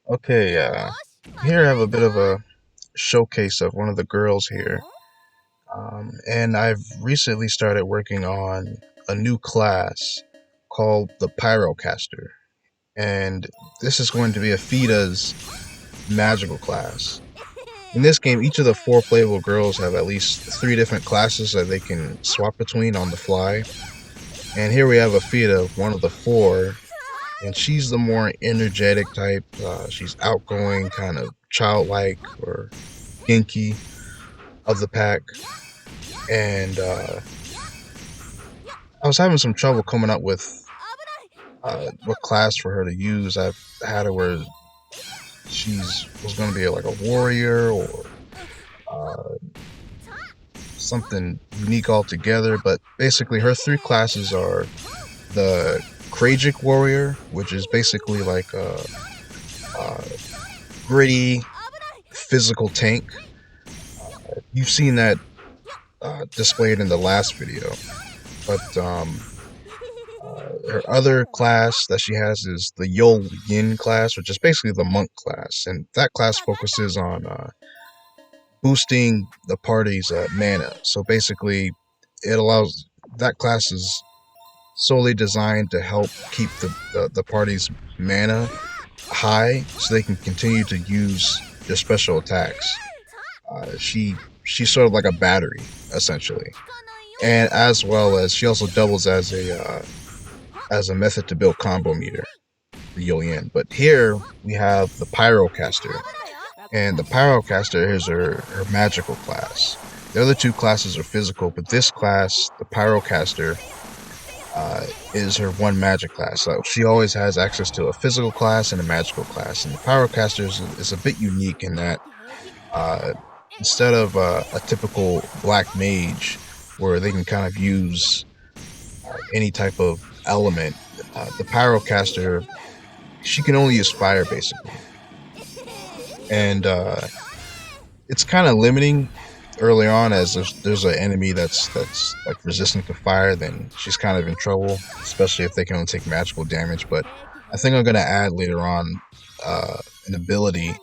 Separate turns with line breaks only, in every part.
Okay, here I have a bit of a showcase of one of the girls here. And I've recently started working on a new class called the Pyrocaster. And this is going to be a FIDA's magical class. In this game, each of the four playable girls have at least three different classes that they can swap between on the fly. And here we have a FIDA, one of the four, and she's the more energetic type. She's outgoing, kind of childlike or Genki of the pack, and I was having some trouble coming up with what class for her to use. I've had her where she's was going to be like a warrior or uh, something unique altogether, but basically her three classes are the Krajic warrior, which is basically like a gritty physical tank. You've seen that displayed in the last video, but her other class that she has is the Yo Yin class, which is basically the monk class, and that class focuses on boosting the party's mana. So basically, it allows that class is solely designed to help keep the party's mana high, so they can continue to use their special attacks. She's sort of like a battery, essentially, and as well as she also doubles as a method to build combo meter, the Yo-Yen. But here we have the Pyrocaster, and the Pyrocaster is her magical class. The other two classes are physical, but this class, the Pyrocaster, is her one magic class. So she always has access to a physical class and a magical class. And the Pyrocaster is a bit unique in that uh, instead of a typical black mage where they can kind of use any type of element, the Pyrocaster, she can only use fire basically. And it's kind of limiting early on, as there's an enemy that's like resistant to fire, then she's kind of in trouble, especially if they can only take magical damage. But I think I'm going to add later on an ability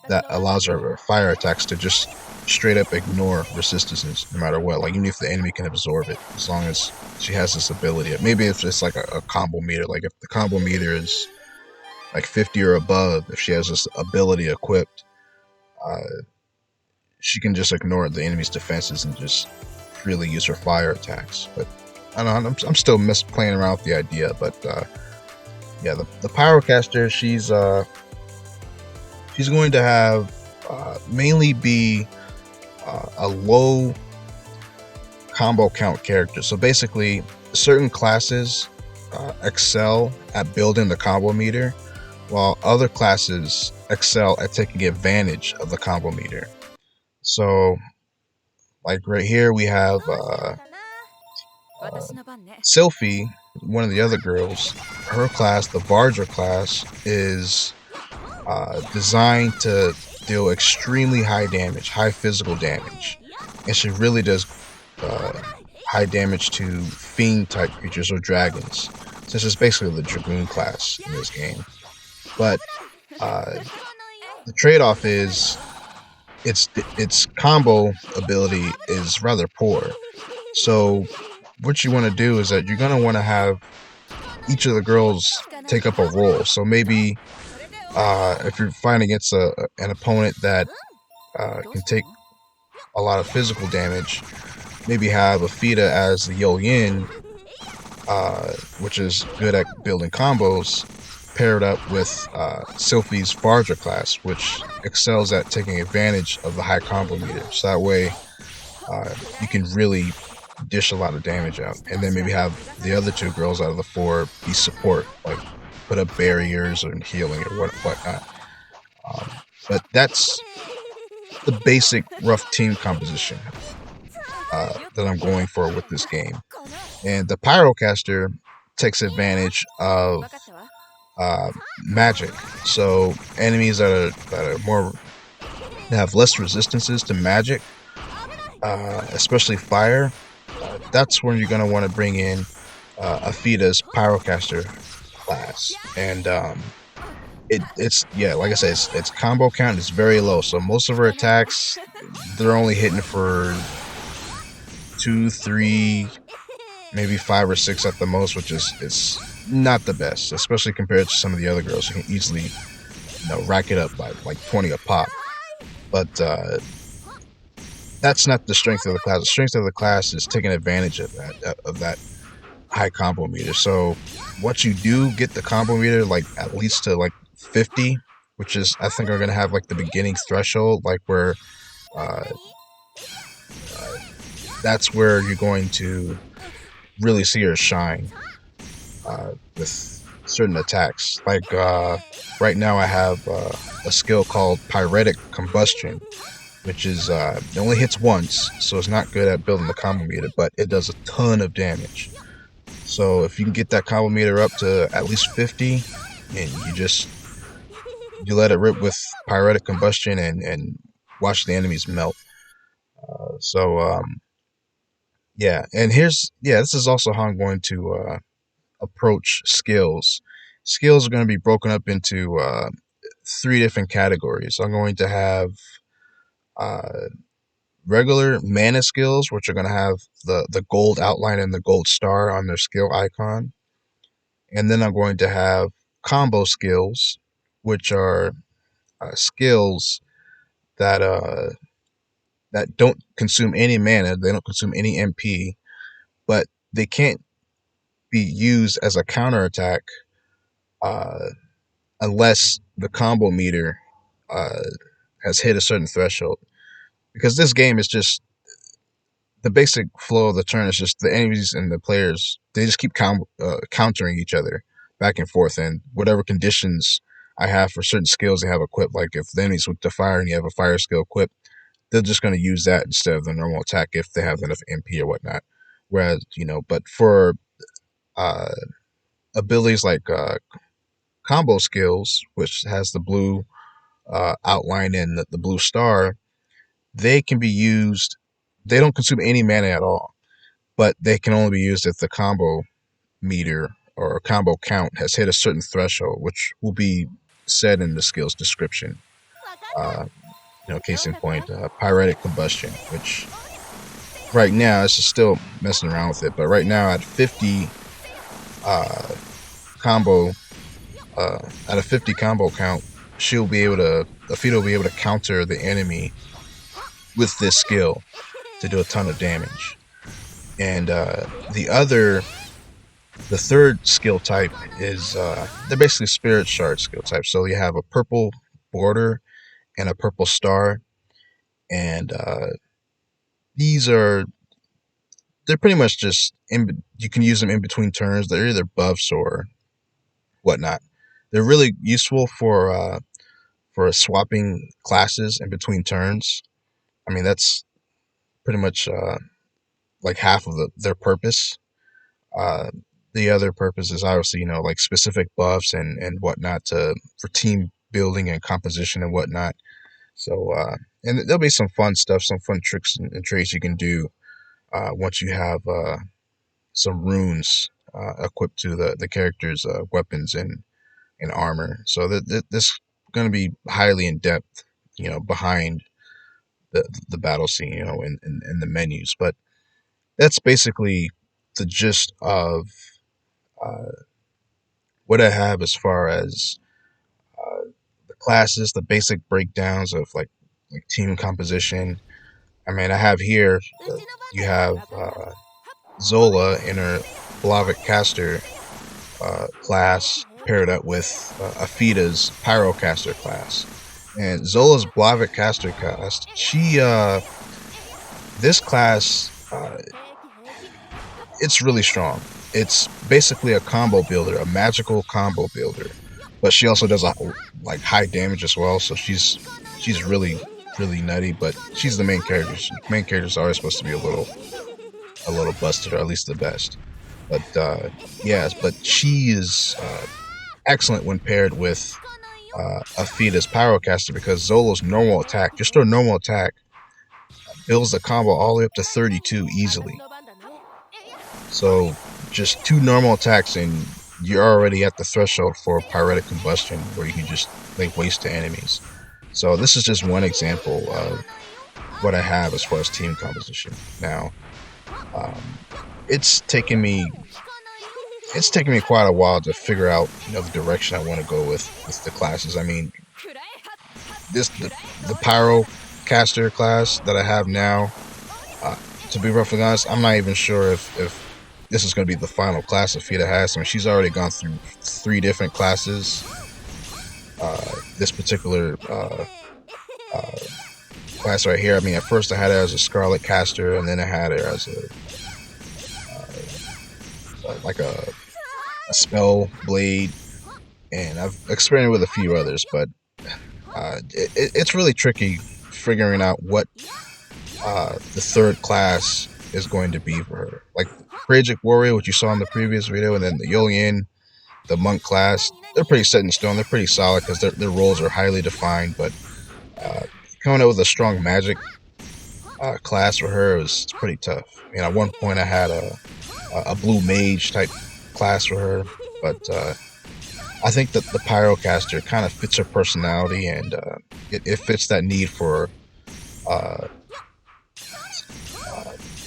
that allows her fire attacks to just straight up ignore resistances no matter what. Like, even if the enemy can absorb it, as long as she has this ability. Maybe if it's like a combo meter, like if the combo meter is like 50 or above, if she has this ability equipped, uh, she can just ignore the enemy's defenses and just freely use her fire attacks. But I don't know, I'm still playing around with the idea. But yeah, the Pyrocaster, she's going to have mainly be a low combo count character. So basically, certain classes excel at building the combo meter, while other classes excel at taking advantage of the combo meter. So, like right here, we have Sylphie, one of the other girls. Her class, the Barger class, is designed to deal extremely high damage, high physical damage, and she really does uh, high damage to fiend type creatures or dragons. So this is basically the Dragoon class in this game. But uh, the trade-off is its combo ability is rather poor. So what you want to do is that you're going to want to have each of the girls take up a role. So maybe if you're fighting against an opponent that can take a lot of physical damage, maybe have a FIDA as the Yo Yin, which is good at building combos, paired up with Sylphie's Barger class, which excels at taking advantage of the high combo meter. So that way you can really dish a lot of damage out. And then maybe have the other two girls out of the four be support, like put up barriers or healing or whatnot. Um, but that's the basic rough team composition that I'm going for with this game. And the Pyrocaster takes advantage of magic. So enemies that are more that have less resistances to magic, especially fire, that's when you're going to want to bring in Afida's Pyrocaster class. And it's yeah, like I said, it's combo count is very low. So most of her attacks, they're only hitting for two, three, maybe five or six at the most, which is it's not the best, especially compared to some of the other girls who can easily rack it up by like 20 a pop. But that's not the strength of the class. The strength of the class is taking advantage of that high combo meter. So once you do get the combo meter, like at least to like 50, which is I think are gonna have like the beginning threshold, like where uh, uh, that's where you're going to really see her shine with certain attacks. Like right now, I have a skill called Pyretic Combustion, which is it only hits once, so it's not good at building the combo meter, but it does a ton of damage. So if you can get that combo meter up to at least 50, and you let it rip with Pyretic Combustion and watch the enemies melt. So yeah, and this is also how I'm going to approach skills. Skills are going to be broken up into three different categories. I'm going to have uh, regular mana skills, which are going to have the gold outline and the gold star on their skill icon. And then I'm going to have combo skills, which are skills that that don't consume any mana, they don't consume any MP, but they can't be used as a counterattack uh, unless the combo meter uh, has hit a certain threshold. Because this game is just the basic flow of the turn is just the enemies and the players, they just keep countering each other back and forth, and whatever conditions I have for certain skills they have equipped, like if the enemies with the fire and you have a fire skill equipped, they're just going to use that instead of the normal attack if they have enough MP or whatnot. Whereas, but for uh, abilities like combo skills, which has the blue outline and the blue star, they can be used. They don't consume any mana at all, but they can only be used if the combo meter or combo count has hit a certain threshold, which will be said in the skills description. Uh, case in point, pyretic combustion, which right now it's just still messing around with it, but right now at 50 uh, combo, at a 50 combo count, the feat will be able to counter the enemy with this skill to do a ton of damage. And the third skill type is they're basically spirit shard skill types. So you have a purple border and a purple star, and these are they're pretty much just you can use them in between turns. They're either buffs or whatnot. They're really useful for swapping classes in between turns. I mean that's pretty much like half of their purpose. Uh, the other purpose is obviously like specific buffs and whatnot to for team building and composition and whatnot. So and there'll be some fun stuff, some fun tricks and trades you can do once you have some runes equipped to the character's weapons and armor. So this is going to be highly in depth, behind the battle scene, in the menus. But that's basically the gist of uh, what I have as far as the classes, the basic breakdowns of like team composition. I mean, I have here you have Zola in her Blavic Caster class paired up with Afida's Pyrocaster class. And Zola's Blavic Caster class, this class, it's really strong. It's basically a combo builder, a magical combo builder, but she also does like high damage as well. So she's really nutty, but she's the main character. Main characters are always supposed to be a little busted, or at least the best. But yes, but she is excellent when paired with Afida's Pyrocaster, because Zola's normal attack, just her normal attack, builds the combo all the way up to 32 easily. So just two normal attacks, and you're already at the threshold for pyretic combustion where you can just lay waste to enemies. So this is just one example of what I have as far as team composition. Now, um, it's taken me it's taken me quite a while to figure out, the direction I want to go with the classes. I mean, this the pyro caster class that I have now. Uh, to be roughly honest, I'm not even sure if this is going to be the final class that Fida has. I mean, she's already gone through 3 different classes. This particular uh, class right here. I mean, at first I had her as a Scarlet caster, and then I had her as like a spell blade, and I've experimented with a few others, but it's really tricky figuring out what the third class is going to be for her. Like Tragic Warrior, which you saw in the previous video, and then the Yolian, the Monk class, they're pretty set in stone. They're pretty solid because their roles are highly defined, but uh, coming up with a strong magic class for her was pretty tough. At one point I had a blue mage type class for her, but I think that the pyrocaster kind of fits her personality, and it fits that need for uh,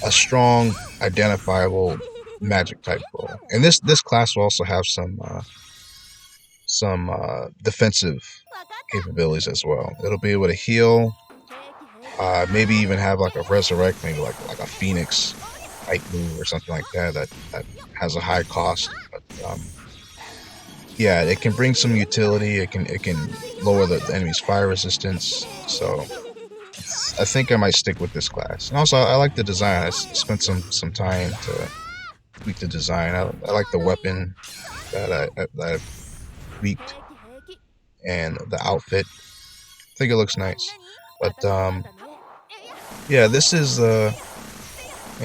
a strong, identifiable magic type role. And this class will also have some defensive capabilities as well. It'll be able to heal, maybe even have like a resurrect, maybe like a phoenix type move or something like that has a high cost. But yeah, it can bring some utility. It can lower the enemy's fire resistance. So I think I might stick with this class. And also, I like the design. I spent some time to tweak the design. I like the weapon that I've tweaked, and the outfit. I think it looks nice. But yeah,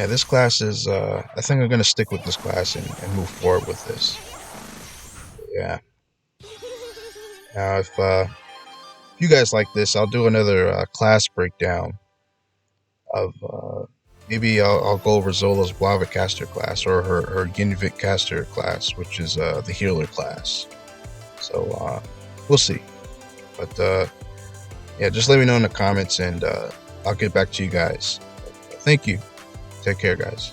this class is. I think I'm gonna stick with this class and move forward with this. Yeah. Now, if you guys like this, I'll do another class breakdown of maybe I'll go over Zola's Blava caster class, or her Ginvik caster class, which is the healer class. So we'll see. But yeah, just let me know in the comments, and I'll get back to you guys. Thank you. Take care, guys.